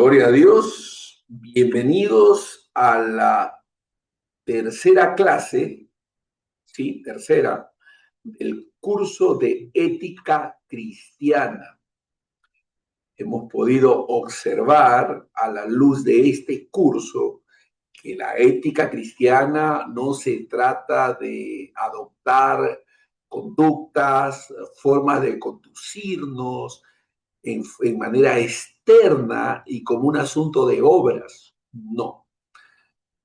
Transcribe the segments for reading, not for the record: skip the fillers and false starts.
Gloria a Dios. Bienvenidos a la tercera clase, sí, tercera, del curso de ética cristiana. Hemos podido observar a la luz de este curso que la ética cristiana no se trata de adoptar conductas, formas de conducirnos en manera externa y como un asunto de obras. No.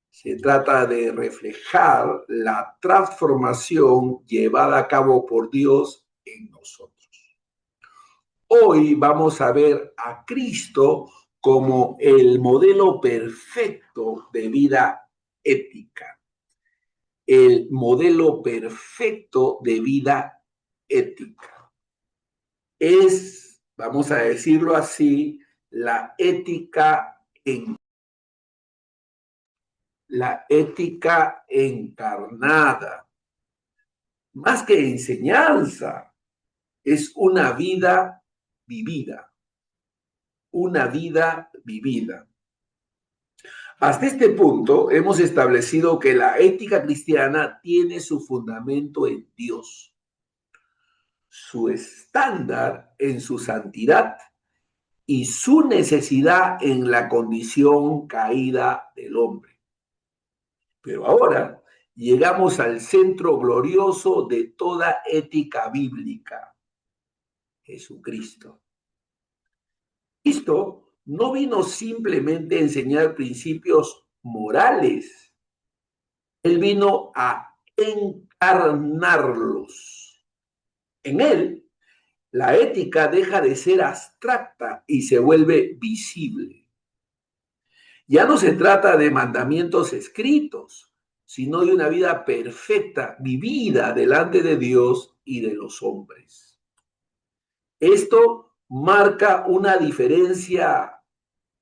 Se trata de reflejar la transformación llevada a cabo por Dios en nosotros. Hoy vamos a ver a Cristo como el modelo perfecto de vida ética. El modelo perfecto de vida ética. Es, vamos a decirlo así, la ética encarnada. Más que enseñanza, es una vida vivida. Una vida vivida. Hasta este punto hemos establecido que la ética cristiana tiene su fundamento en Dios, su estándar en su santidad y su necesidad en la condición caída del hombre. Pero ahora llegamos al centro glorioso de toda ética bíblica, Jesucristo. Cristo no vino simplemente a enseñar principios morales, Él vino a encarnarlos. En Él, la ética deja de ser abstracta y se vuelve visible. Ya no se trata de mandamientos escritos, sino de una vida perfecta, vivida delante de Dios y de los hombres. Esto marca una diferencia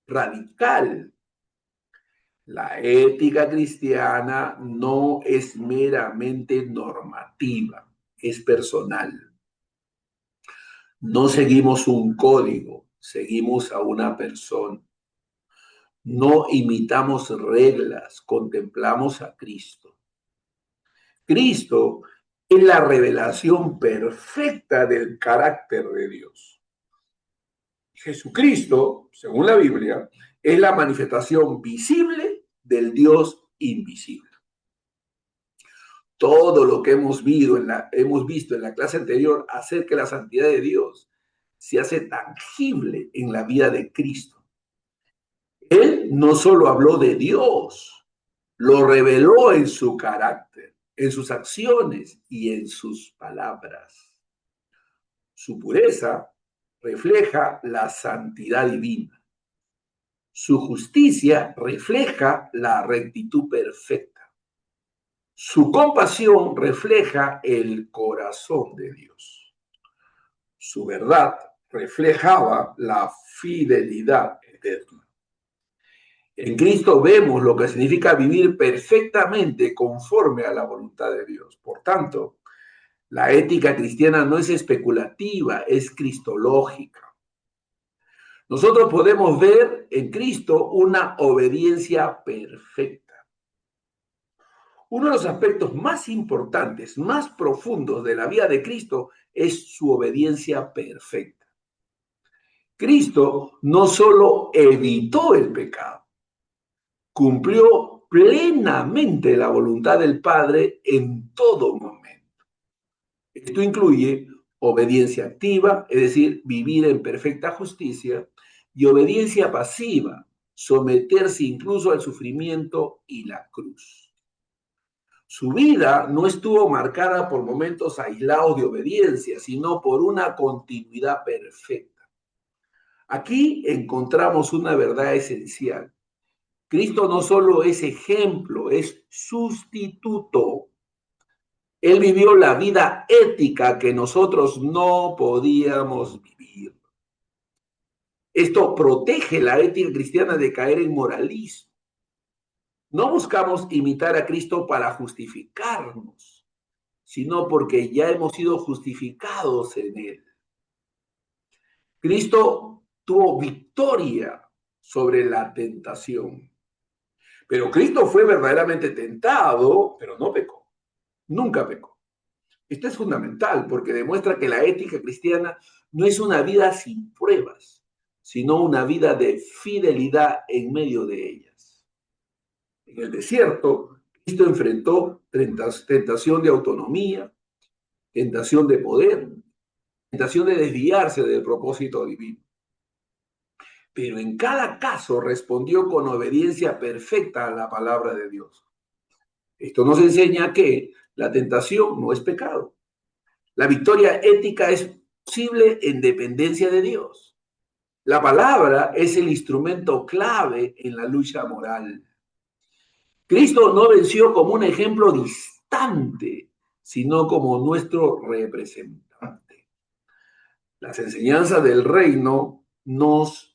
radical. La ética cristiana no es meramente normativa, es personal. No seguimos un código, seguimos a una persona. No imitamos reglas, contemplamos a Cristo. Cristo es la revelación perfecta del carácter de Dios. Jesucristo, según la Biblia, es la manifestación visible del Dios invisible. Todo lo que hemos visto en la clase anterior acerca de la santidad de Dios se hace tangible en la vida de Cristo. Él no solo habló de Dios, lo reveló en su carácter, en sus acciones y en sus palabras. Su pureza refleja la santidad divina. Su justicia refleja la rectitud perfecta. Su compasión refleja el corazón de Dios. Su verdad reflejaba la fidelidad eterna. En Cristo vemos lo que significa vivir perfectamente conforme a la voluntad de Dios. Por tanto, la ética cristiana no es especulativa, es cristológica. Nosotros podemos ver en Cristo una obediencia perfecta. Uno de los aspectos más importantes, más profundos de la vida de Cristo es su obediencia perfecta. Cristo no solo evitó el pecado, cumplió plenamente la voluntad del Padre en todo momento. Esto incluye obediencia activa, es decir, vivir en perfecta justicia, y obediencia pasiva, someterse incluso al sufrimiento y la cruz. Su vida no estuvo marcada por momentos aislados de obediencia, sino por una continuidad perfecta. Aquí encontramos una verdad esencial. Cristo no solo es ejemplo, es sustituto. Él vivió la vida ética que nosotros no podíamos vivir. Esto protege la ética cristiana de caer en moralismo. No buscamos imitar a Cristo para justificarnos, sino porque ya hemos sido justificados en Él. Cristo tuvo victoria sobre la tentación. Pero Cristo fue verdaderamente tentado, pero no pecó. Nunca pecó. Esto es fundamental porque demuestra que la ética cristiana no es una vida sin pruebas, sino una vida de fidelidad en medio de ellas. En el desierto, Cristo enfrentó tentación de autonomía, tentación de poder, tentación de desviarse del propósito divino. Pero en cada caso respondió con obediencia perfecta a la palabra de Dios. Esto nos enseña que la tentación no es pecado. La victoria ética es posible en dependencia de Dios. La palabra es el instrumento clave en la lucha moral. Cristo no venció como un ejemplo distante, sino como nuestro representante. Las enseñanzas del reino nos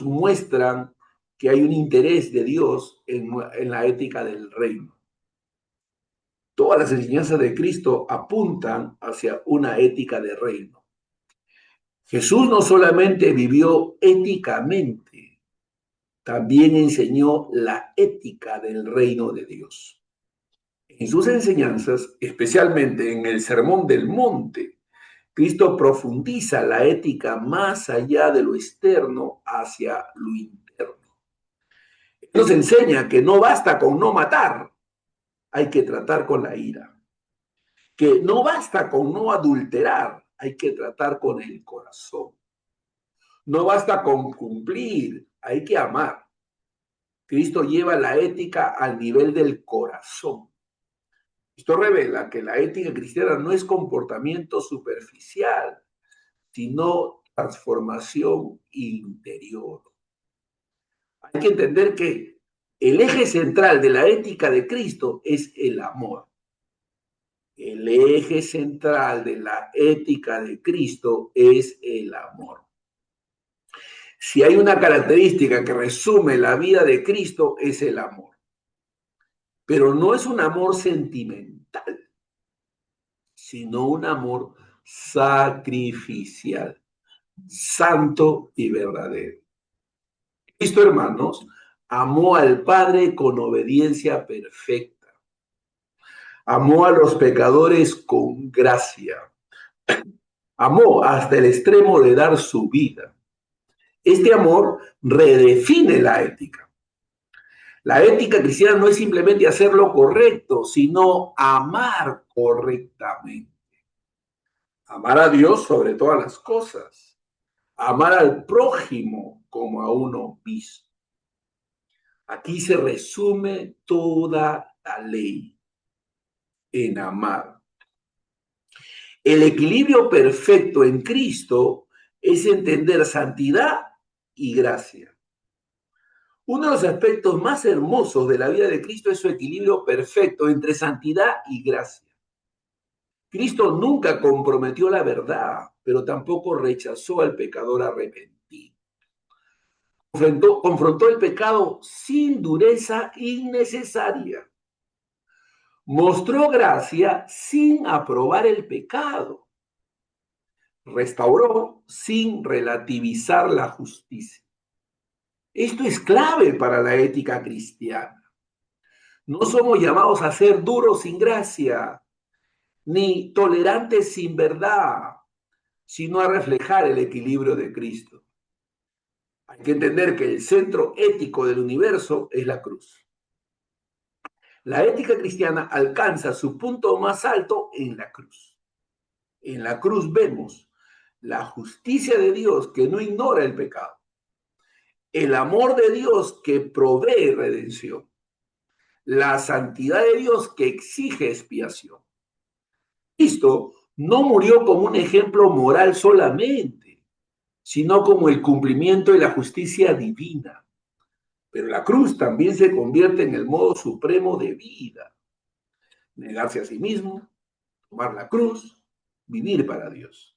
muestran que hay un interés de Dios en la ética del reino. Todas las enseñanzas de Cristo apuntan hacia una ética de reino. Jesús no solamente vivió éticamente, también enseñó la ética del reino de Dios. En sus enseñanzas, especialmente en el Sermón del Monte, Cristo profundiza la ética más allá de lo externo hacia lo interno. Nos enseña que no basta con no matar, hay que tratar con la ira. Que no basta con no adulterar, hay que tratar con el corazón. No basta con cumplir, hay que amar. Cristo lleva la ética al nivel del corazón. Esto revela que la ética cristiana no es comportamiento superficial, sino transformación interior. Hay que entender que el eje central de la ética de Cristo es el amor. El eje central de la ética de Cristo es el amor. Si hay una característica que resume la vida de Cristo es el amor. Pero no es un amor sentimental, sino un amor sacrificial, santo y verdadero. Cristo, hermanos, amó al Padre con obediencia perfecta. Amó a los pecadores con gracia. Amó hasta el extremo de dar su vida. Este amor redefine la ética. La ética cristiana no es simplemente hacer lo correcto, sino amar correctamente. Amar a Dios sobre todas las cosas. Amar al prójimo como a uno mismo. Aquí se resume toda la ley en amar. El equilibrio perfecto en Cristo es entender santidad y gracia. Uno de los aspectos más hermosos de la vida de Cristo es su equilibrio perfecto entre santidad y gracia. Cristo nunca comprometió la verdad, pero tampoco rechazó al pecador arrepentido. Confrontó el pecado sin dureza innecesaria. Mostró gracia sin aprobar el pecado. Restauró sin relativizar la justicia. Esto es clave para la ética cristiana. No somos llamados a ser duros sin gracia, ni tolerantes sin verdad, sino a reflejar el equilibrio de Cristo. Hay que entender que el centro ético del universo es la cruz. La ética cristiana alcanza su punto más alto en la cruz. En la cruz vemos la justicia de Dios que no ignora el pecado, el amor de Dios que provee redención, la santidad de Dios que exige expiación. Cristo no murió como un ejemplo moral solamente, sino como el cumplimiento de la justicia divina. Pero la cruz también se convierte en el modo supremo de vida. Negarse a sí mismo, tomar la cruz, vivir para Dios.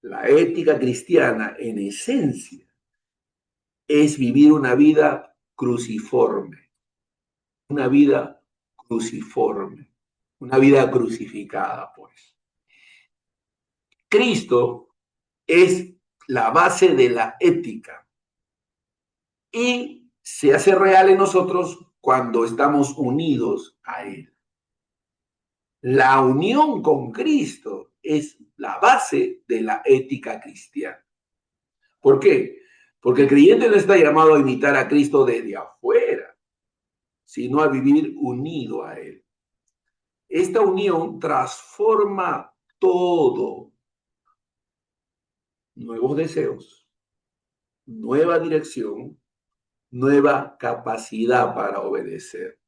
La ética cristiana, en esencia, es vivir una vida cruciforme, una vida cruciforme, una vida crucificada, pues. Cristo es la base de la ética y se hace real en nosotros cuando estamos unidos a Él. La unión con Cristo es la base de la ética cristiana. ¿Por qué? Porque el creyente no está llamado a imitar a Cristo desde afuera, sino a vivir unido a Él. Esta unión transforma todo. Nuevos deseos, nueva dirección, nueva capacidad para obedecer.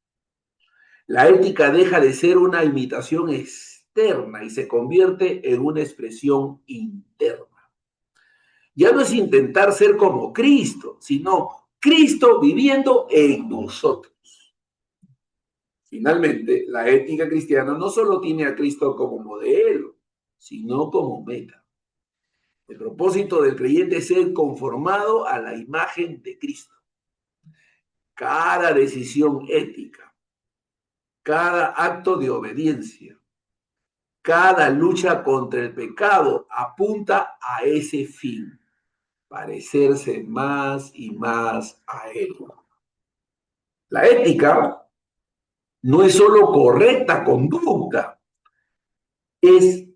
La ética deja de ser una imitación externa y se convierte en una expresión interna. Ya no es intentar ser como Cristo, sino Cristo viviendo en nosotros. Finalmente, la ética cristiana no solo tiene a Cristo como modelo, sino como meta. El propósito del creyente es ser conformado a la imagen de Cristo. Cada decisión ética, cada acto de obediencia, cada lucha contra el pecado apunta a ese fin, parecerse más y más a Él. La ética no es solo correcta conducta, es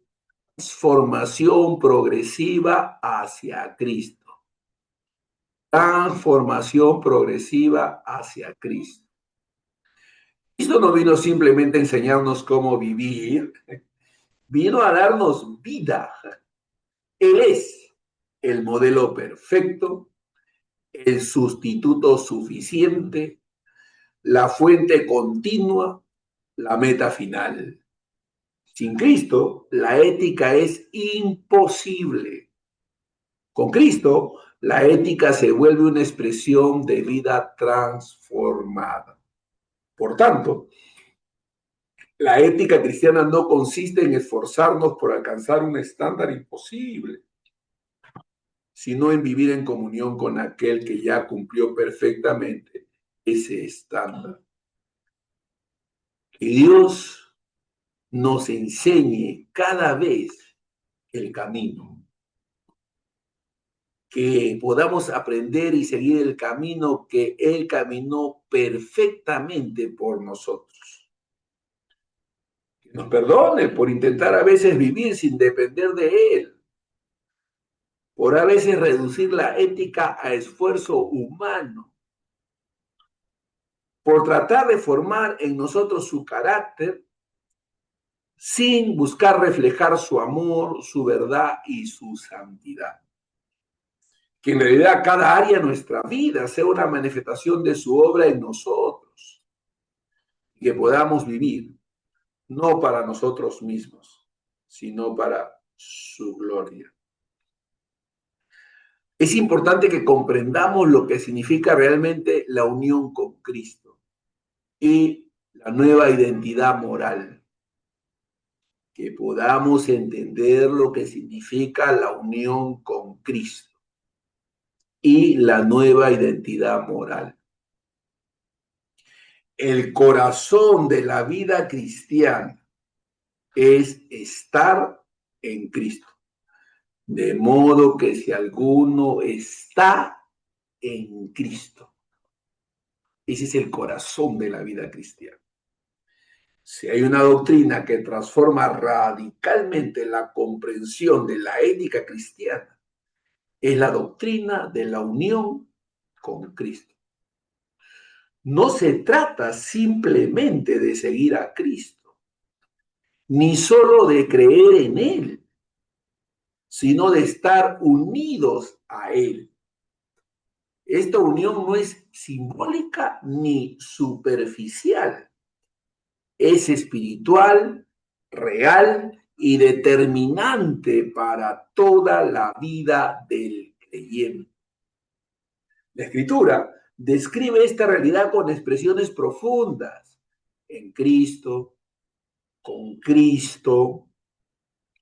transformación progresiva hacia Cristo. Transformación progresiva hacia Cristo. Cristo no vino simplemente a enseñarnos cómo vivir, vino a darnos vida. Él es el modelo perfecto, el sustituto suficiente, la fuente continua, la meta final. Sin Cristo, la ética es imposible. Con Cristo, la ética se vuelve una expresión de vida transformada. Por tanto, la ética cristiana no consiste en esforzarnos por alcanzar un estándar imposible, sino en vivir en comunión con aquel que ya cumplió perfectamente ese estándar. Que Dios nos enseñe cada vez el camino, que podamos aprender y seguir el camino que Él caminó perfectamente por nosotros. Que nos perdone por intentar a veces vivir sin depender de Él, por a veces reducir la ética a esfuerzo humano, por tratar de formar en nosotros su carácter sin buscar reflejar su amor, su verdad y su santidad. Que en realidad cada área de nuestra vida sea una manifestación de su obra en nosotros y que podamos vivir no para nosotros mismos, sino para su gloria. Es importante que comprendamos lo que significa realmente la unión con Cristo y la nueva identidad moral. Que podamos entender lo que significa la unión con Cristo y la nueva identidad moral. El corazón de la vida cristiana es estar en Cristo. De modo que si alguno está en Cristo, ese es el corazón de la vida cristiana. Si hay una doctrina que transforma radicalmente la comprensión de la ética cristiana, es la doctrina de la unión con Cristo. No se trata simplemente de seguir a Cristo, ni solo de creer en Él, sino de estar unidos a Él. Esta unión no es simbólica ni superficial, es espiritual, real y determinante para toda la vida del creyente. La Escritura describe esta realidad con expresiones profundas. En Cristo, con Cristo,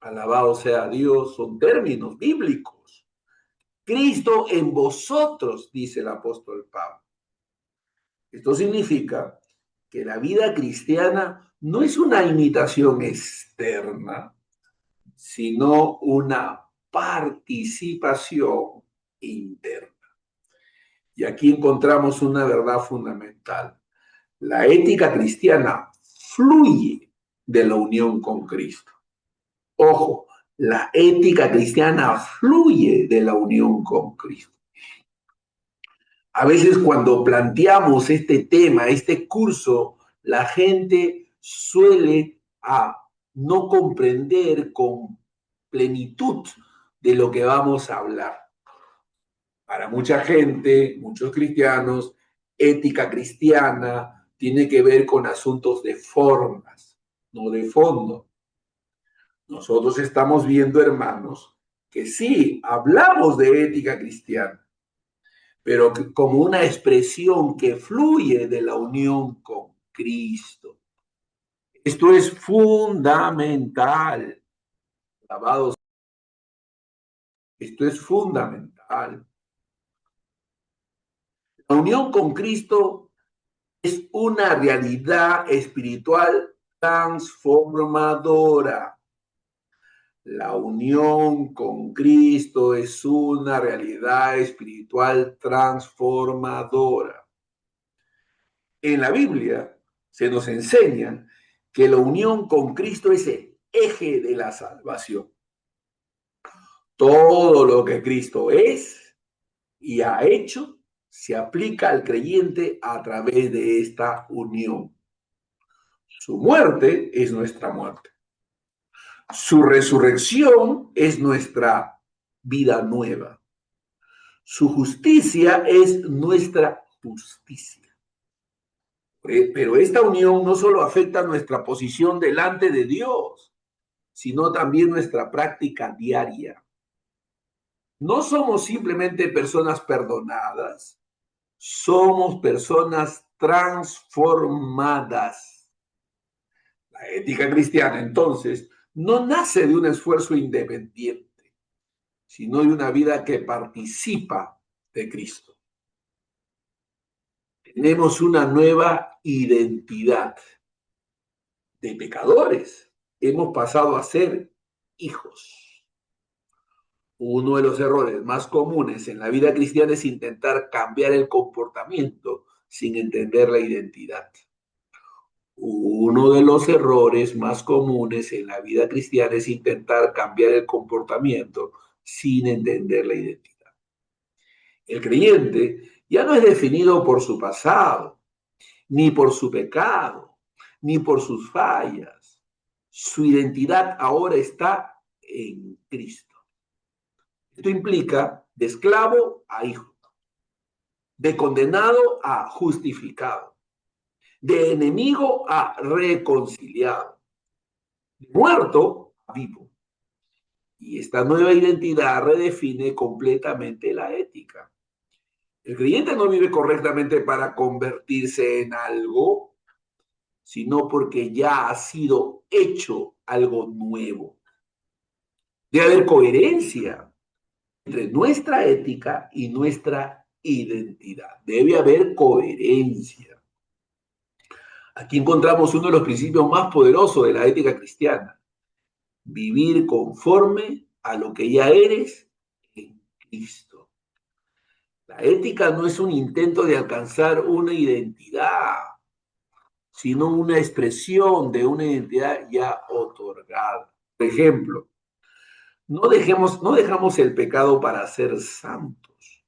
alabado sea Dios, son términos bíblicos. Cristo en vosotros, dice el apóstol Pablo. Esto significa que la vida cristiana no es una imitación externa, sino una participación interna. Y aquí encontramos una verdad fundamental. La ética cristiana fluye de la unión con Cristo. Ojo, la ética cristiana fluye de la unión con Cristo. A veces cuando planteamos este tema, este curso, la gente suele no comprender con plenitud de lo que vamos a hablar. Para mucha gente, muchos cristianos, ética cristiana tiene que ver con asuntos de formas, no de fondo. Nosotros estamos viendo, hermanos, que sí, hablamos de ética cristiana, pero como una expresión que fluye de la unión con Cristo. Esto es fundamental, amados. Esto es fundamental. La unión con Cristo es una realidad espiritual transformadora. La unión con Cristo es una realidad espiritual transformadora. En la Biblia se nos enseña que la unión con Cristo es el eje de la salvación. Todo lo que Cristo es y ha hecho se aplica al creyente a través de esta unión. Su muerte es nuestra muerte. Su resurrección es nuestra vida nueva. Su justicia es nuestra justicia. Pero esta unión no solo afecta nuestra posición delante de Dios, sino también nuestra práctica diaria. No somos simplemente personas perdonadas, somos personas transformadas. La ética cristiana, entonces, no nace de un esfuerzo independiente, sino de una vida que participa de Cristo. Tenemos una nueva identidad. De pecadores hemos pasado a ser hijos. Uno de los errores más comunes en la vida cristiana es intentar cambiar el comportamiento sin entender la identidad. Uno de los errores más comunes en la vida cristiana es intentar cambiar el comportamiento sin entender la identidad. El creyente ya no es definido por su pasado, ni por su pecado, ni por sus fallas. Su identidad ahora está en Cristo. Esto implica de esclavo a hijo, de condenado a justificado, de enemigo a reconciliado, de muerto a vivo. Y esta nueva identidad redefine completamente la ética. El creyente no vive correctamente para convertirse en algo, sino porque ya ha sido hecho algo nuevo. Debe haber coherencia entre nuestra ética y nuestra identidad. Debe haber coherencia. Aquí encontramos uno de los principios más poderosos de la ética cristiana. Vivir conforme a lo que ya eres en Cristo. La ética no es un intento de alcanzar una identidad, sino una expresión de una identidad ya otorgada. Por ejemplo, no dejamos el pecado para ser santos.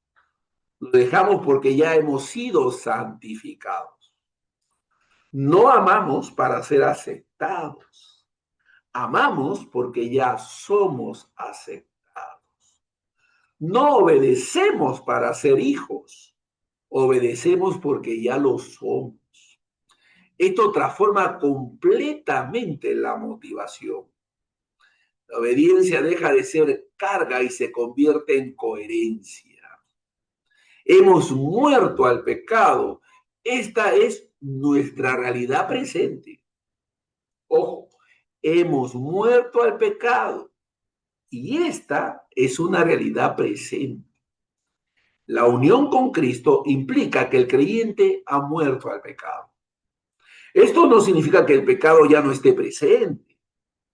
Lo dejamos porque ya hemos sido santificados. No amamos para ser aceptados. Amamos porque ya somos aceptados. No obedecemos para ser hijos. Obedecemos porque ya lo somos. Esto transforma completamente la motivación. La obediencia deja de ser carga y se convierte en coherencia. Hemos muerto al pecado. Esta es nuestra realidad presente. Ojo, hemos muerto al pecado y esta es una realidad presente. La unión con Cristo implica que el creyente ha muerto al pecado. Esto no significa que el pecado ya no esté presente,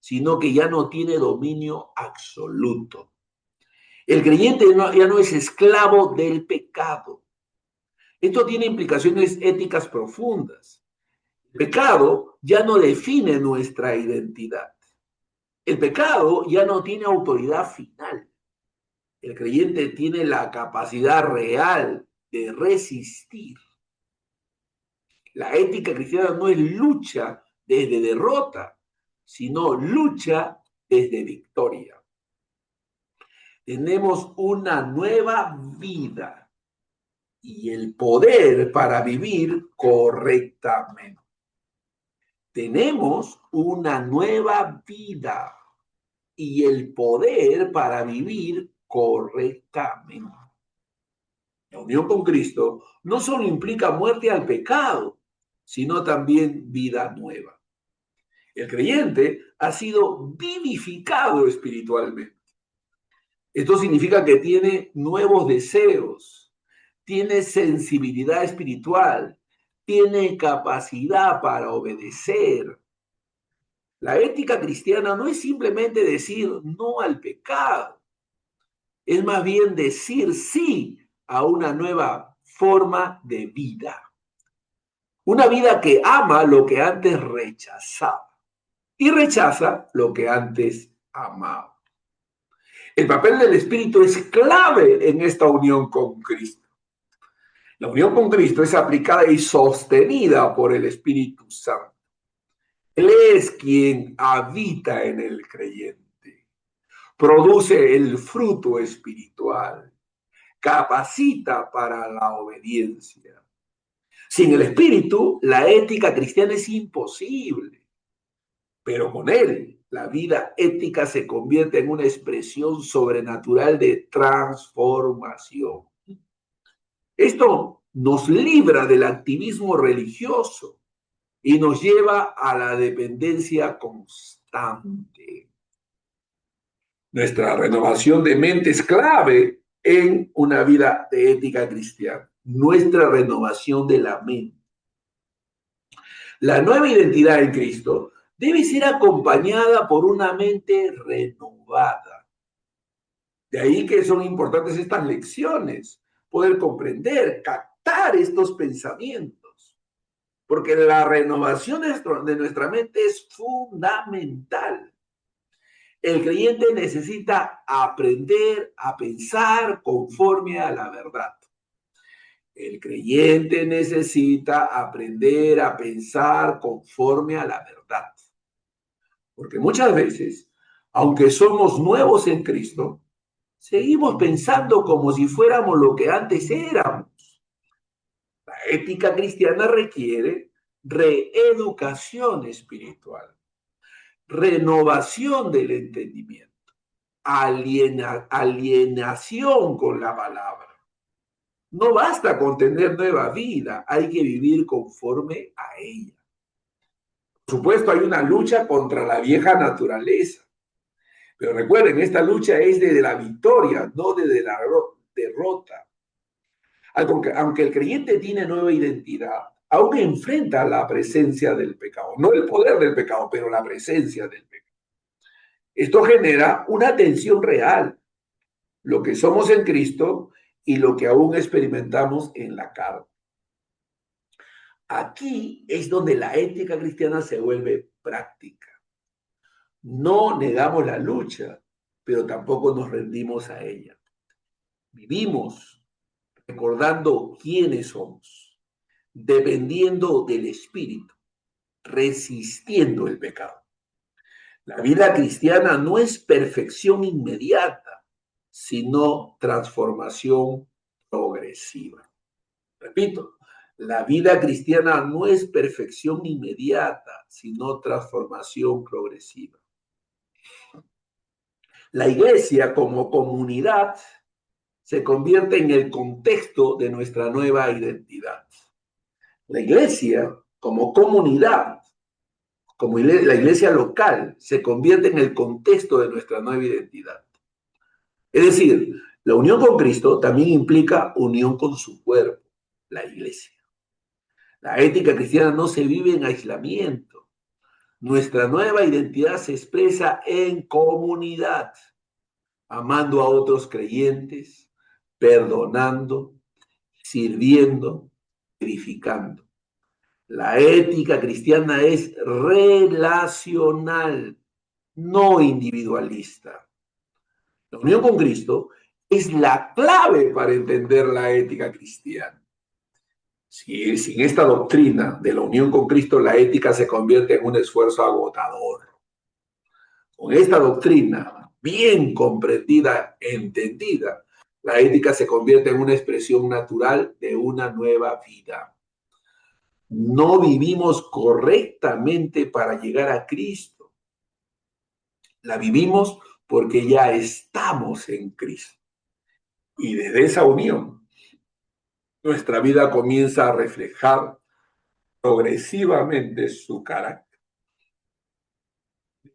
sino que ya no tiene dominio absoluto. El creyente ya no es esclavo del pecado. Esto tiene implicaciones éticas profundas. El pecado ya no define nuestra identidad. El pecado ya no tiene autoridad final. El creyente tiene la capacidad real de resistir. La ética cristiana no es lucha desde derrota, sino lucha desde victoria. Tenemos una nueva vida y el poder para vivir correctamente. Tenemos una nueva vida y el poder para vivir correctamente. La unión con Cristo no solo implica muerte al pecado, sino también vida nueva. El creyente ha sido vivificado espiritualmente. Esto significa que tiene nuevos deseos, tiene sensibilidad espiritual, tiene capacidad para obedecer. La ética cristiana no es simplemente decir no al pecado, es más bien decir sí a una nueva forma de vida. Una vida que ama lo que antes rechazaba y rechaza lo que antes amaba. El papel del Espíritu es clave en esta unión con Cristo. La unión con Cristo es aplicada y sostenida por el Espíritu Santo. Él es quien habita en el creyente, produce el fruto espiritual, capacita para la obediencia. Sin el Espíritu, la ética cristiana es imposible, pero con él, la vida ética se convierte en una expresión sobrenatural de transformación. Esto nos libra del activismo religioso y nos lleva a la dependencia constante. Nuestra renovación de mente es clave en una vida de ética cristiana. Nuestra renovación de la mente. La nueva identidad en Cristo debe ser acompañada por una mente renovada. De ahí que son importantes estas lecciones, poder comprender, captar estos pensamientos, porque la renovación de nuestra mente es fundamental. El creyente necesita aprender a pensar conforme a la verdad. El creyente necesita aprender a pensar conforme a la verdad. Porque muchas veces, aunque somos nuevos en Cristo, seguimos pensando como si fuéramos lo que antes éramos. La ética cristiana requiere reeducación espiritual, renovación del entendimiento, alienación con la palabra. No basta con tener nueva vida, hay que vivir conforme a ella. Por supuesto, hay una lucha contra la vieja naturaleza. Pero recuerden, esta lucha es desde la victoria, no desde la derrota. Aunque el creyente tiene nueva identidad, aún enfrenta la presencia del pecado. No el poder del pecado, pero la presencia del pecado. Esto genera una tensión real, lo que somos en Cristo y lo que aún experimentamos en la carne. Aquí es donde la ética cristiana se vuelve práctica. No negamos la lucha, pero tampoco nos rendimos a ella. Vivimos recordando quiénes somos, dependiendo del Espíritu, resistiendo el pecado. La vida cristiana no es perfección inmediata, sino transformación progresiva. Repito, la vida cristiana no es perfección inmediata, sino transformación progresiva. La iglesia como comunidad se convierte en el contexto de nuestra nueva identidad. La iglesia como comunidad, como la iglesia local, se convierte en el contexto de nuestra nueva identidad. Es decir, la unión con Cristo también implica unión con su cuerpo, la iglesia. La ética cristiana no se vive en aislamiento. Nuestra nueva identidad se expresa en comunidad. amando a otros creyentes, perdonando, sirviendo, edificando. La ética cristiana es relacional, no individualista. La unión con Cristo es la clave para entender la ética cristiana. Si sin esta doctrina de la unión con Cristo, la ética se convierte en un esfuerzo agotador. Con esta doctrina bien comprendida, entendida, la ética se convierte en una expresión natural de una nueva vida. No vivimos correctamente para llegar a Cristo. La vivimos porque ya estamos en Cristo. Y desde esa unión, nuestra vida comienza a reflejar progresivamente su carácter.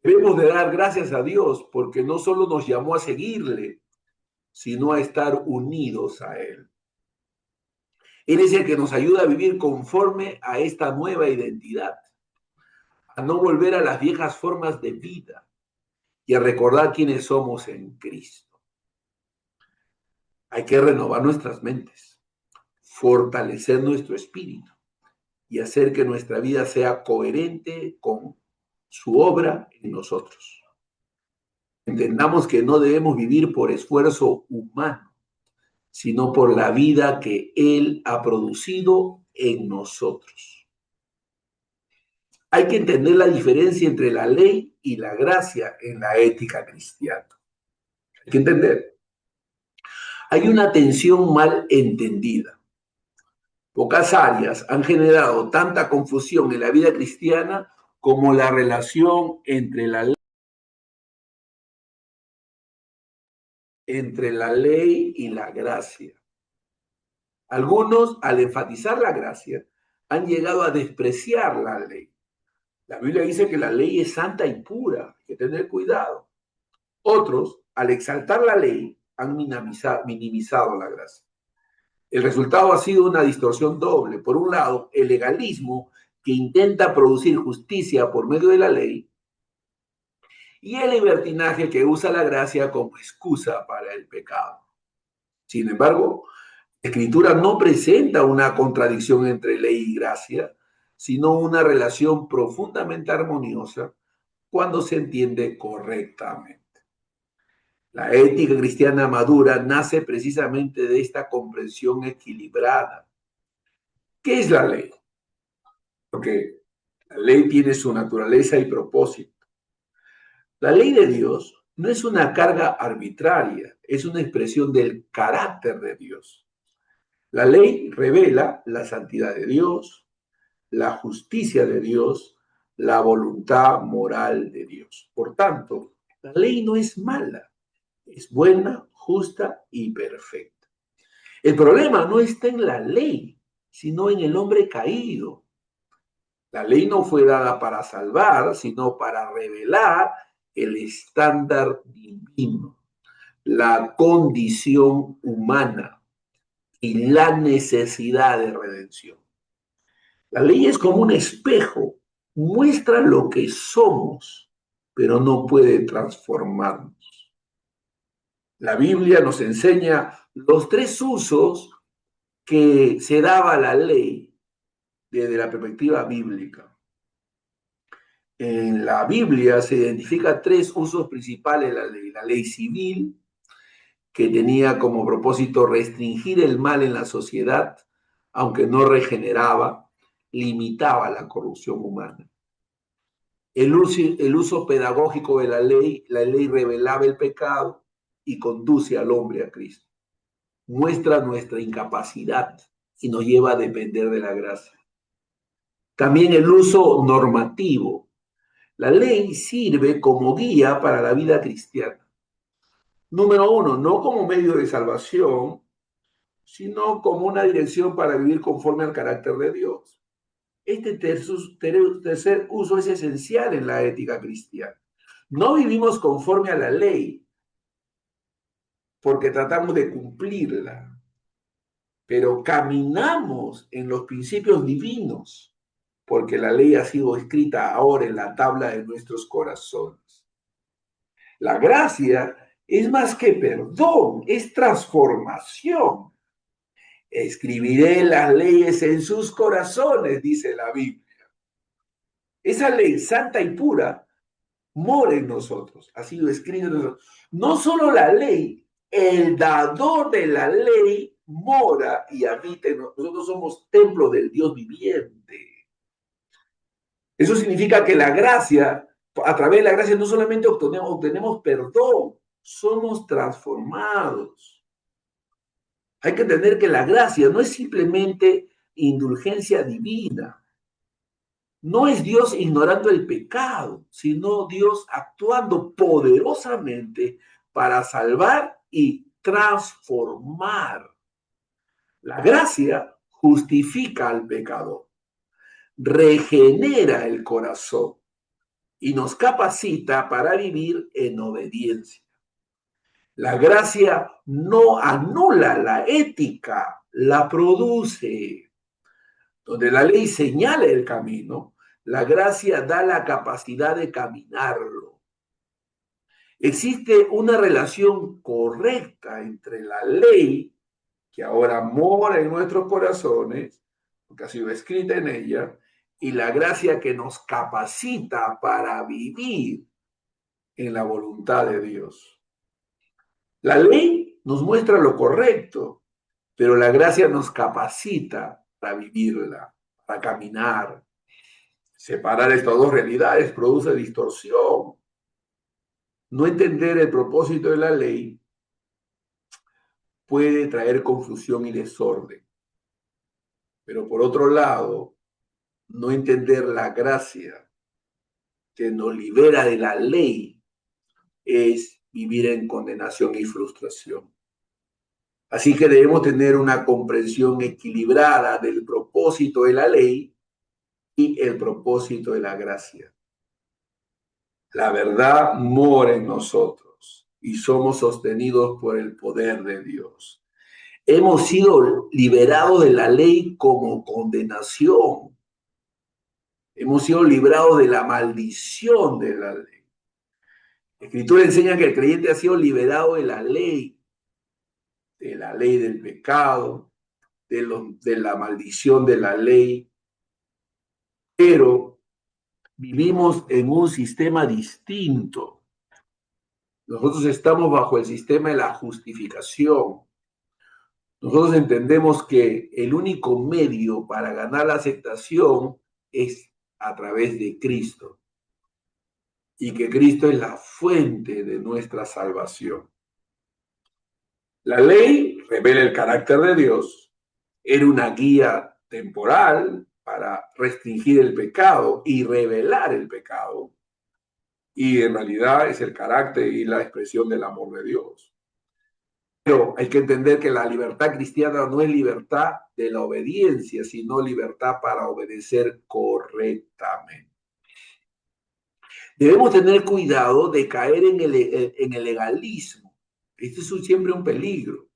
Debemos de dar gracias a Dios porque no solo nos llamó a seguirle, sino a estar unidos a Él. Él es el que nos ayuda a vivir conforme a esta nueva identidad, a no volver a las viejas formas de vida y a recordar quiénes somos en Cristo. Hay que renovar nuestras mentes, fortalecer nuestro espíritu y hacer que nuestra vida sea coherente con su obra en nosotros. Entendamos que no debemos vivir por esfuerzo humano, sino por la vida que Él ha producido en nosotros. Hay que entender la diferencia entre la ley y la gracia en la ética cristiana. Hay que entender. Hay una tensión mal entendida. Pocas áreas han generado tanta confusión en la vida cristiana como la relación entre la ley y la gracia. Algunos, al enfatizar la gracia, han llegado a despreciar la ley. La Biblia dice que la ley es santa y pura, hay que tener cuidado. Otros, al exaltar la ley, han minimizado la gracia. El resultado ha sido una distorsión doble. Por un lado, el legalismo que intenta producir justicia por medio de la ley y el libertinaje que usa la gracia como excusa para el pecado. Sin embargo, la Escritura no presenta una contradicción entre ley y gracia, sino una relación profundamente armoniosa cuando se entiende correctamente. La ética cristiana madura nace precisamente de esta comprensión equilibrada. ¿Qué es la ley? Porque la ley tiene su naturaleza y propósito. La ley de Dios no es una carga arbitraria, es una expresión del carácter de Dios. La ley revela la santidad de Dios, la justicia de Dios, la voluntad moral de Dios. Por tanto, la ley no es mala, es buena, justa y perfecta. El problema no está en la ley, sino en el hombre caído. La ley no fue dada para salvar, sino para revelar el estándar divino, la condición humana y la necesidad de redención. La ley es como un espejo, muestra lo que somos, pero no puede transformarnos. La Biblia nos enseña los tres usos que se daba la ley desde la perspectiva bíblica. En la Biblia se identifican tres usos principales de la ley. La ley civil, que tenía como propósito restringir el mal en la sociedad, aunque no regeneraba, limitaba la corrupción humana. El uso pedagógico de la ley revelaba el pecado y conduce al hombre a Cristo. Muestra nuestra incapacidad y nos lleva a depender de la gracia. También el uso normativo. La ley sirve como guía para la vida cristiana. Número uno, no como medio de salvación, sino como una dirección para vivir conforme al carácter de Dios. Este tercer uso es esencial en la ética cristiana. No vivimos conforme a la ley porque tratamos de cumplirla, pero caminamos en los principios divinos porque la ley ha sido escrita ahora en la tabla de nuestros corazones. La gracia es más que perdón, es transformación. Escribiré las leyes en sus corazones, dice la Biblia. Esa ley santa y pura mora en nosotros, ha sido escrito en nosotros. No solo la ley, el dador de la ley mora y habita en nosotros. Nosotros somos templo del Dios viviente. Eso significa que la gracia, a través de la gracia, no solamente obtenemos perdón, somos transformados. Hay que entender que la gracia no es simplemente indulgencia divina. No es Dios ignorando el pecado, sino Dios actuando poderosamente para salvar y transformar. La gracia justifica al pecador, regenera el corazón y nos capacita para vivir en obediencia. La gracia no anula la ética, la produce. Donde la ley señala el camino, la gracia da la capacidad de caminarlo. Existe una relación correcta entre la ley, que ahora mora en nuestros corazones, porque ha sido escrita en ella, y la gracia que nos capacita para vivir en la voluntad de Dios. La ley nos muestra lo correcto, pero la gracia nos capacita para vivirla, para caminar. Separar estas dos realidades produce distorsión. No entender el propósito de la ley puede traer confusión y desorden. Pero por otro lado, no entender la gracia que nos libera de la ley es vivir en condenación y frustración. Así que debemos tener una comprensión equilibrada del propósito de la ley y el propósito de la gracia. La verdad mora en nosotros y somos sostenidos por el poder de Dios. Hemos sido liberados de la ley como condenación. Hemos sido librados de la maldición de la ley. La Escritura enseña que el creyente ha sido liberado de la ley del pecado, de la maldición de la ley, pero vivimos en un sistema distinto. Nosotros estamos bajo el sistema de la justificación. Nosotros entendemos que el único medio para ganar la aceptación es a través de Cristo y que Cristo es la fuente de nuestra salvación. La ley revela el carácter de Dios, era una guía temporal para restringir el pecado y revelar el pecado, y en realidad es el carácter y la expresión del amor de Dios. Pero hay que entender que la libertad cristiana no es libertad de la obediencia, sino libertad para obedecer correctamente. Debemos tener cuidado de caer en el legalismo. Este es siempre un peligro.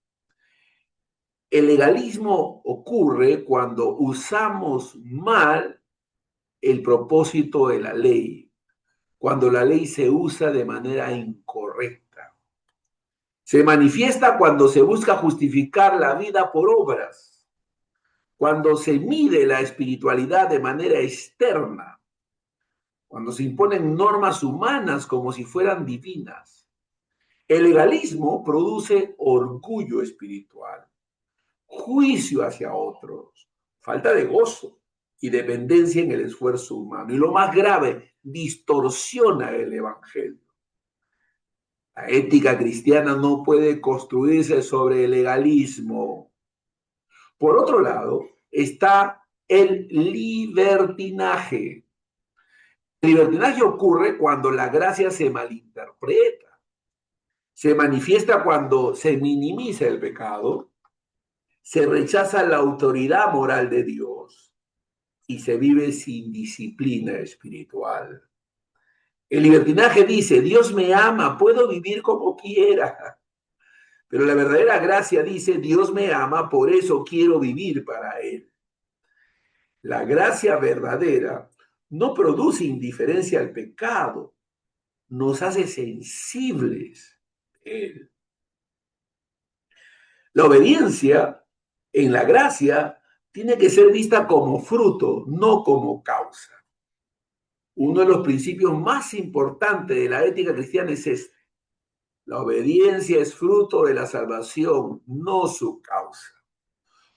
El legalismo ocurre cuando usamos mal el propósito de la ley, cuando la ley se usa de manera incorrecta. Se manifiesta cuando se busca justificar la vida por obras, cuando se mide la espiritualidad de manera externa, cuando se imponen normas humanas como si fueran divinas. El legalismo produce orgullo espiritual, juicio hacia otros, falta de gozo y dependencia en el esfuerzo humano. Y lo más grave, distorsiona el evangelio. La ética cristiana no puede construirse sobre el legalismo. Por otro lado, está el libertinaje. El libertinaje ocurre cuando la gracia se malinterpreta. Se manifiesta cuando se minimiza el pecado, se rechaza la autoridad moral de Dios y se vive sin disciplina espiritual. El libertinaje dice, Dios me ama, puedo vivir como quiera. Pero la verdadera gracia dice, Dios me ama, por eso quiero vivir para Él. La gracia verdadera no produce indiferencia al pecado, nos hace sensibles, Él. La obediencia en la gracia tiene que ser vista como fruto, no como causa. Uno de los principios más importantes de la ética cristiana es este. La obediencia es fruto de la salvación, no su causa.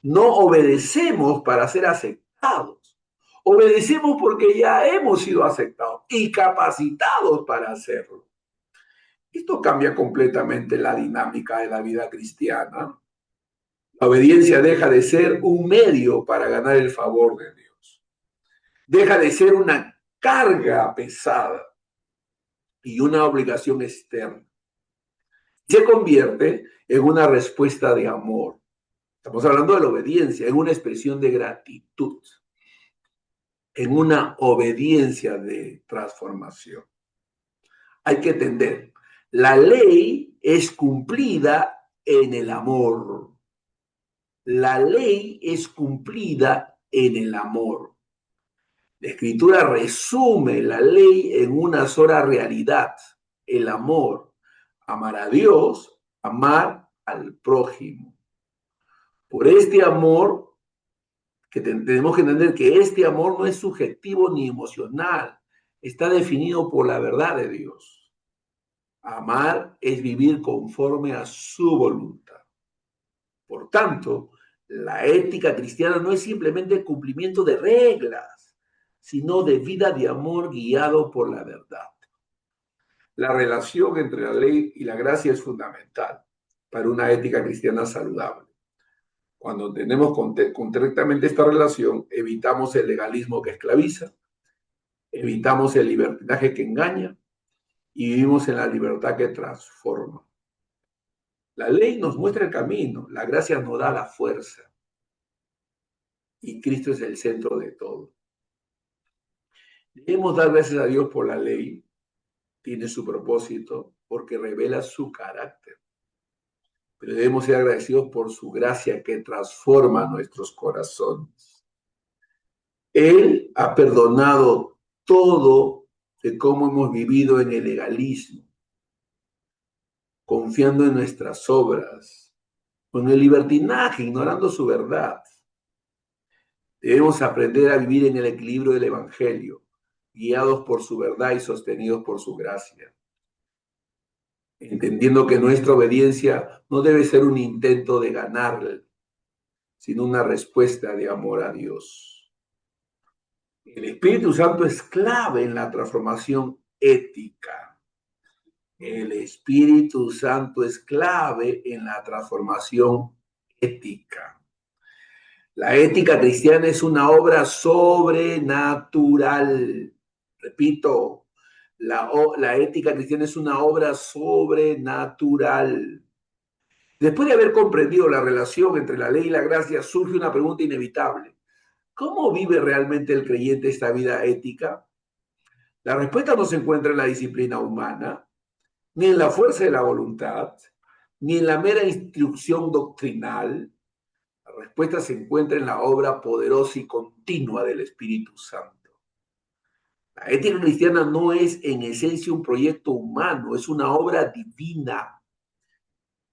No obedecemos para ser aceptados. Obedecemos porque ya hemos sido aceptados y capacitados para hacerlo. Esto cambia completamente la dinámica de la vida cristiana. La obediencia deja de ser un medio para ganar el favor de Dios. Deja de ser una carga pesada y una obligación externa. Se convierte en una respuesta de amor. Estamos hablando de la obediencia, en una expresión de gratitud, en una obediencia de transformación. Hay que entender, la ley es cumplida en el amor. La ley es cumplida en el amor. La Escritura resume la ley en una sola realidad, el amor. Amar a Dios, amar al prójimo. Por este amor, que tenemos que entender que este amor no es subjetivo ni emocional, está definido por la verdad de Dios. Amar es vivir conforme a su voluntad. Por tanto, la ética cristiana no es simplemente cumplimiento de reglas, sino de vida de amor guiado por la verdad. La relación entre la ley y la gracia es fundamental para una ética cristiana saludable. Cuando tenemos correctamente esta relación, evitamos el legalismo que esclaviza, evitamos el libertinaje que engaña y vivimos en la libertad que transforma. La ley nos muestra el camino, la gracia nos da la fuerza y Cristo es el centro de todo. Debemos dar gracias a Dios por la ley, tiene su propósito porque revela su carácter. Pero debemos ser agradecidos por su gracia que transforma nuestros corazones. Él ha perdonado todo de cómo hemos vivido en el legalismo, confiando en nuestras obras, con el libertinaje, ignorando su verdad. Debemos aprender a vivir en el equilibrio del Evangelio, guiados por su verdad y sostenidos por su gracia, entendiendo que nuestra obediencia no debe ser un intento de ganarle, sino una respuesta de amor a Dios. El Espíritu Santo es clave en la transformación ética. El Espíritu Santo es clave en la transformación ética. La ética cristiana es una obra sobrenatural. Repito, la ética cristiana es una obra sobrenatural. Después de haber comprendido la relación entre la ley y la gracia, surge una pregunta inevitable. ¿Cómo vive realmente el creyente esta vida ética? La respuesta no se encuentra en la disciplina humana, ni en la fuerza de la voluntad, ni en la mera instrucción doctrinal. La respuesta se encuentra en la obra poderosa y continua del Espíritu Santo. La ética cristiana no es en esencia un proyecto humano, es una obra divina.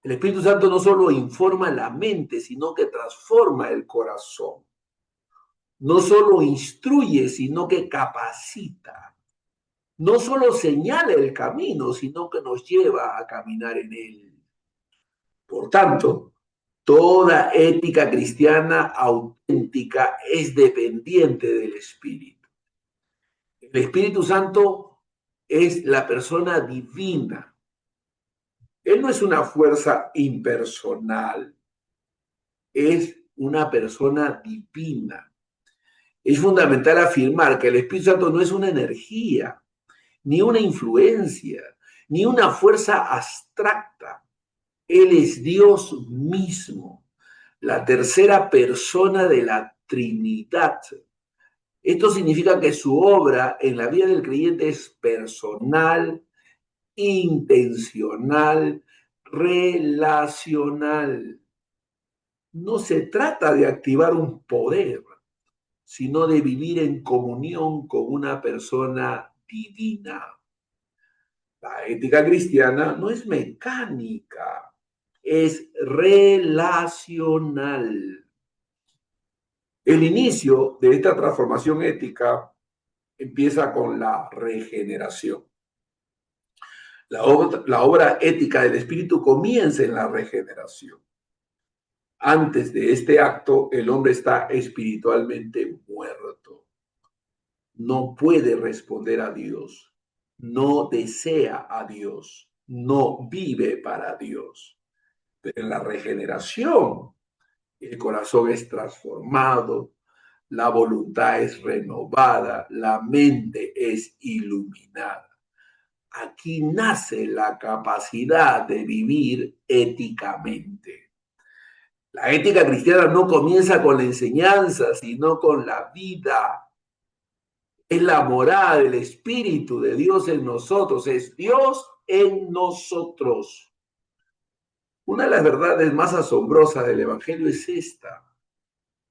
El Espíritu Santo no solo informa la mente, sino que transforma el corazón. No solo instruye, sino que capacita. No solo señala el camino, sino que nos lleva a caminar en él. Por tanto, toda ética cristiana auténtica es dependiente del Espíritu. El Espíritu Santo es la persona divina. Él no es una fuerza impersonal, es una persona divina. Es fundamental afirmar que el Espíritu Santo no es una energía, ni una influencia, ni una fuerza abstracta. Él es Dios mismo, la tercera persona de la Trinidad. Esto significa que su obra en la vida del creyente es personal, intencional, relacional. No se trata de activar un poder, sino de vivir en comunión con una persona divina. La ética cristiana no es mecánica, es relacional. El inicio de esta transformación ética empieza con la regeneración. La obra ética del espíritu comienza en la regeneración. Antes de este acto, el hombre está espiritualmente muerto. No puede responder a Dios, no desea a Dios, no vive para Dios. Pero en la regeneración, el corazón es transformado, la voluntad es renovada, la mente es iluminada. Aquí nace la capacidad de vivir éticamente. La ética cristiana no comienza con la enseñanza, sino con la vida. Es la morada del Espíritu de Dios en nosotros, es Dios en nosotros. Una de las verdades más asombrosas del Evangelio es esta: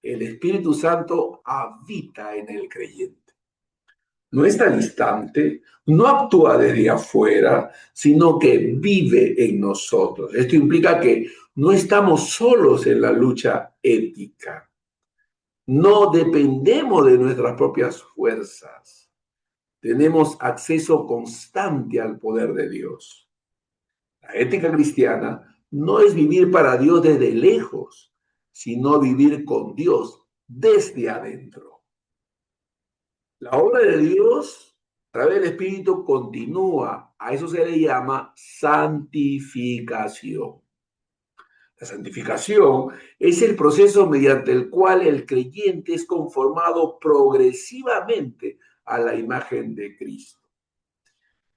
el Espíritu Santo habita en el creyente. No está distante, no actúa desde afuera, sino que vive en nosotros. Esto implica que no estamos solos en la lucha ética. No dependemos de nuestras propias fuerzas. Tenemos acceso constante al poder de Dios. La ética cristiana no es vivir para Dios desde lejos, sino vivir con Dios desde adentro. La obra de Dios a través del Espíritu continúa. A eso se le llama santificación. La santificación es el proceso mediante el cual el creyente es conformado progresivamente a la imagen de Cristo.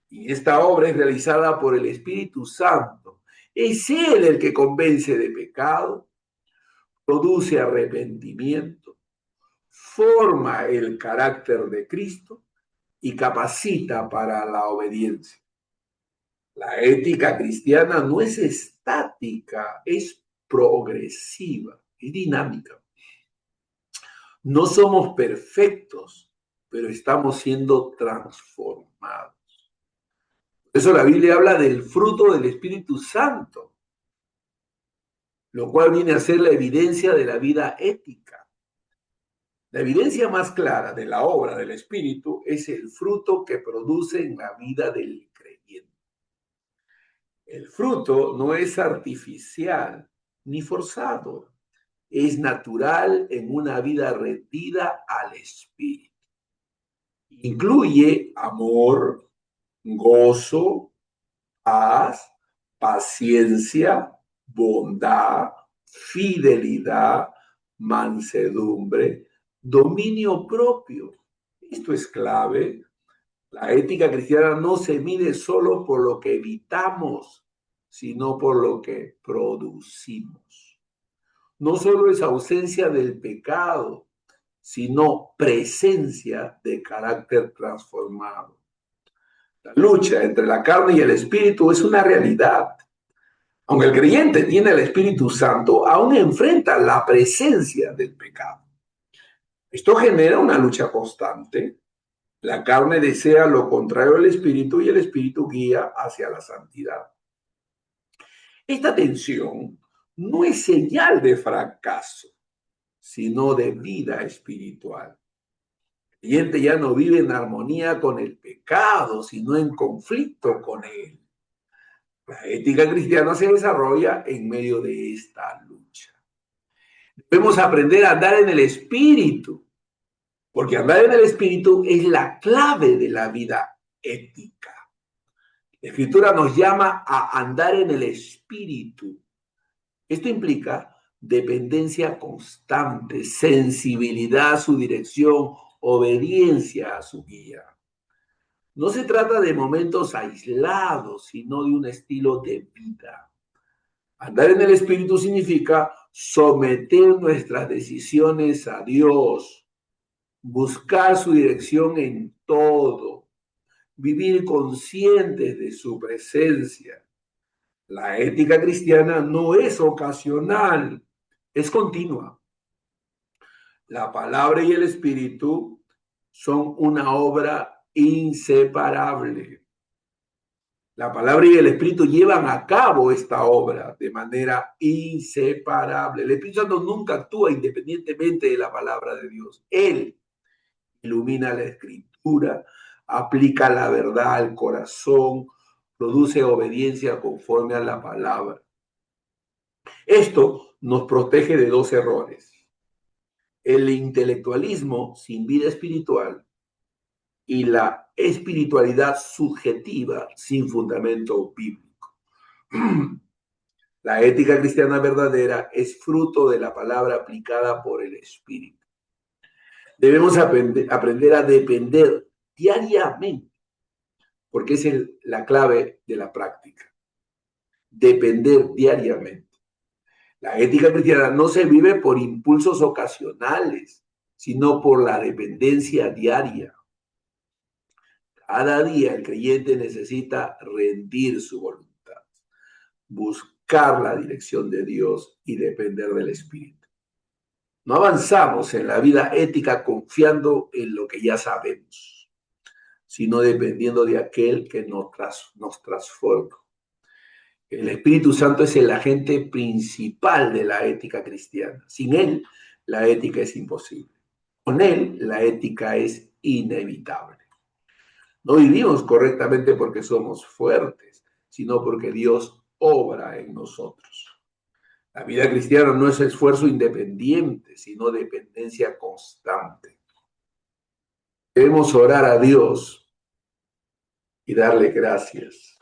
Y esta obra es realizada por el Espíritu Santo. Es Él el que convence de pecado, produce arrepentimiento, forma el carácter de Cristo y capacita para la obediencia. La ética cristiana no es estática, es progresiva, es dinámica. No somos perfectos, pero estamos siendo transformados. Por eso la Biblia habla del fruto del Espíritu Santo, lo cual viene a ser la evidencia de la vida ética. La evidencia más clara de la obra del Espíritu es el fruto que produce en la vida del creyente. El fruto no es artificial ni forzado, es natural en una vida rendida al Espíritu. Incluye amor, gozo, paz, paciencia, bondad, fidelidad, mansedumbre, dominio propio. Esto es clave. La ética cristiana no se mide solo por lo que evitamos, sino por lo que producimos. No solo es ausencia del pecado, sino presencia de carácter transformado. La lucha entre la carne y el espíritu es una realidad. Aunque el creyente tiene el Espíritu Santo, aún enfrenta la presencia del pecado. Esto genera una lucha constante. La carne desea lo contrario del espíritu y el espíritu guía hacia la santidad. Esta tensión no es señal de fracaso, sino de vida espiritual. El creyente ya no vive en armonía con el pecado, sino en conflicto con él. La ética cristiana se desarrolla en medio de esta lucha. Debemos aprender a andar en el espíritu, porque andar en el espíritu es la clave de la vida ética. La Escritura nos llama a andar en el espíritu. Esto implica dependencia constante, sensibilidad a su dirección, obediencia a su guía. No se trata de momentos aislados, sino de un estilo de vida. Andar en el Espíritu significa someter nuestras decisiones a Dios, buscar su dirección en todo, vivir conscientes de su presencia. La ética cristiana no es ocasional, es continua. La palabra y el Espíritu son una obra inseparable. La palabra y el Espíritu llevan a cabo esta obra de manera inseparable. El Espíritu Santo nunca actúa independientemente de la palabra de Dios. Él ilumina la escritura, aplica la verdad al corazón, produce obediencia conforme a la palabra. Esto nos protege de dos errores: el intelectualismo sin vida espiritual y la espiritualidad subjetiva sin fundamento bíblico. La ética cristiana verdadera es fruto de la palabra aplicada por el Espíritu. Debemos aprender a depender diariamente, porque es la clave de la práctica. Depender diariamente. La ética cristiana no se vive por impulsos ocasionales, sino por la dependencia diaria. Cada día el creyente necesita rendir su voluntad, buscar la dirección de Dios y depender del Espíritu. No avanzamos en la vida ética confiando en lo que ya sabemos, sino dependiendo de aquel que nos transforma. El Espíritu Santo es el agente principal de la ética cristiana. Sin él, la ética es imposible. Con él, la ética es inevitable. No vivimos correctamente porque somos fuertes, sino porque Dios obra en nosotros. La vida cristiana no es esfuerzo independiente, sino dependencia constante. Debemos orar a Dios y darle gracias.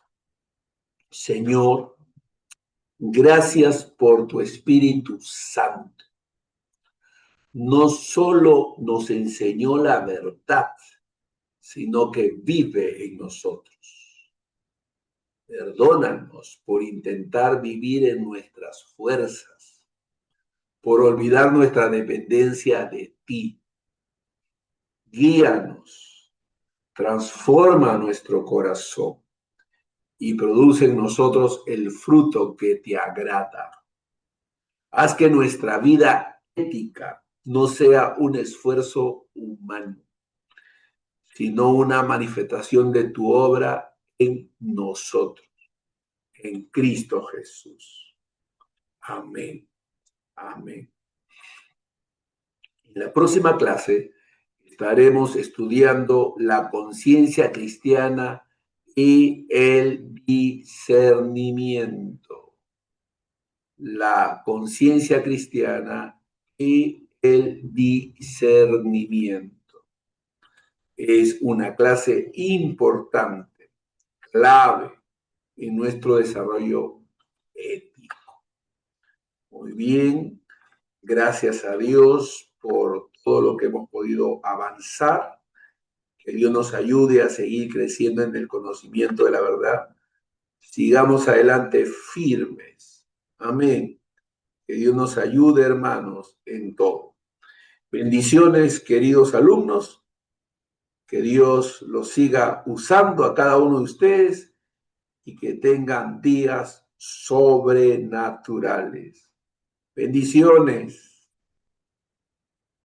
Señor, gracias por tu Espíritu Santo. No solo nos enseñó la verdad, sino que vive en nosotros. Perdónanos por intentar vivir en nuestras fuerzas, por olvidar nuestra dependencia de ti. Guíanos, transforma nuestro corazón y produce en nosotros el fruto que te agrada. Haz que nuestra vida ética no sea un esfuerzo humano, sino una manifestación de tu obra en nosotros, en Cristo Jesús. Amén. Amén. En la próxima clase estaremos estudiando la conciencia cristiana y el discernimiento. La conciencia cristiana y el discernimiento. Es una clase importante, clave en nuestro desarrollo ético. Muy bien, gracias a Dios por todo lo que hemos podido avanzar. Que Dios nos ayude a seguir creciendo en el conocimiento de la verdad. Sigamos adelante firmes. Amén. Que Dios nos ayude, hermanos, en todo. Bendiciones, queridos alumnos. Que Dios los siga usando a cada uno de ustedes y que tengan días sobrenaturales. Bendiciones.